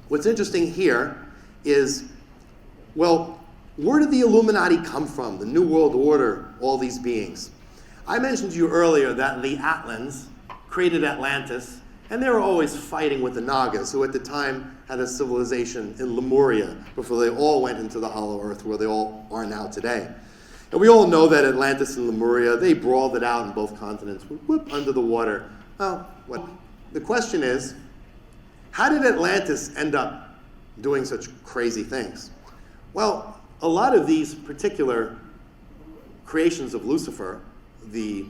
what's interesting here is, well, where did the Illuminati come from? The New World Order, all these beings. I mentioned to you earlier that the Atlans created Atlantis, and they were always fighting with the Nagas, who at the time had a civilization in Lemuria before they all went into the Hollow Earth, where they all are now today. And we all know that Atlantis and Lemuria, they brawled it out in both continents, whoop, under the water. Well, the question is, how did Atlantis end up doing such crazy things? Well, a lot of these particular creations of Lucifer, the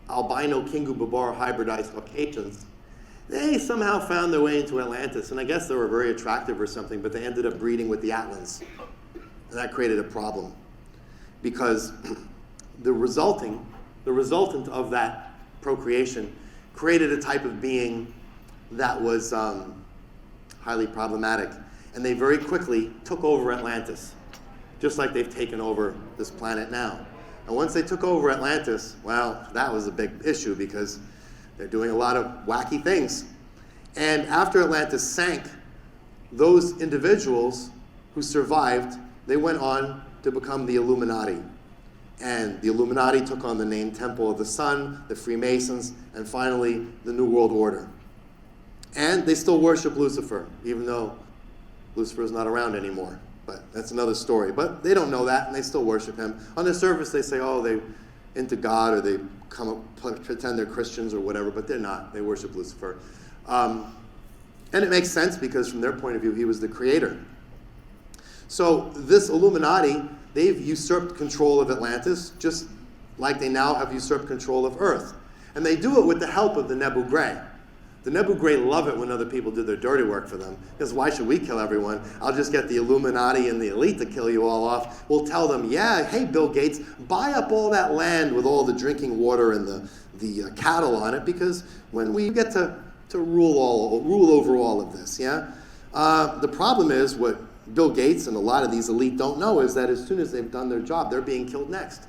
albino Kingu-Babar hybridized Caucasians, they somehow found their way into Atlantis, and I guess they were very attractive or something, but they ended up breeding with the Atlans. And that created a problem, because the resultant of that procreation created a type of being that was highly problematic. And they very quickly took over Atlantis, just like they've taken over this planet now. And once they took over Atlantis, well, that was a big issue, because they're doing a lot of wacky things. And after Atlantis sank, those individuals who survived, they went on to become the Illuminati. And the Illuminati took on the name Temple of the Sun, the Freemasons, and finally the New World Order. And they still worship Lucifer, even though Lucifer is not around anymore. But that's another story. But they don't know that, and they still worship him. On the surface, they say, oh, they're into God, or they come up, pretend they're Christians or whatever, but they're not. They worship Lucifer. And it makes sense, because from their point of view, he was the creator. So this Illuminati, they've usurped control of Atlantis, just like they now have usurped control of Earth. And they do it with the help of the Nebu Gray. The Nebu Gray love it when other people do their dirty work for them, because why should we kill everyone? I'll just get the Illuminati and the elite to kill you all off. We'll tell them, yeah, hey, Bill Gates, buy up all that land with all the drinking water and the cattle on it, because when we get to rule over all of this, yeah? The problem is, what Bill Gates and a lot of these elite don't know is that as soon as they've done their job, they're being killed next.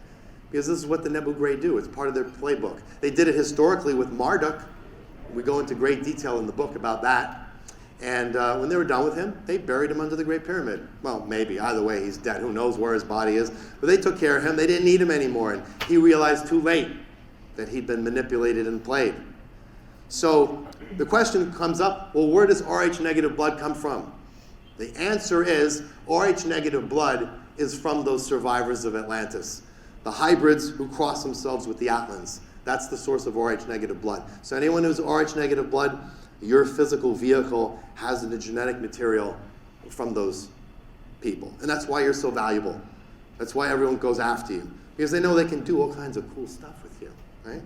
Because this is what the Nebu Gray do. It's part of their playbook. They did it historically with Marduk. We go into great detail in the book about that. And when they were done with him, they buried him under the Great Pyramid. Well, maybe. Either way, he's dead. Who knows where his body is? But they took care of him. They didn't need him anymore. And he realized too late that he'd been manipulated and played. So the question comes up, well, where does Rh negative blood come from? The answer is Rh negative blood is from those survivors of Atlantis, the hybrids who cross themselves with the Atlans. That's the source of Rh negative blood. So anyone who's Rh negative blood, your physical vehicle has the genetic material from those people. And that's why you're so valuable. That's why everyone goes after you, because they know they can do all kinds of cool stuff with you, right?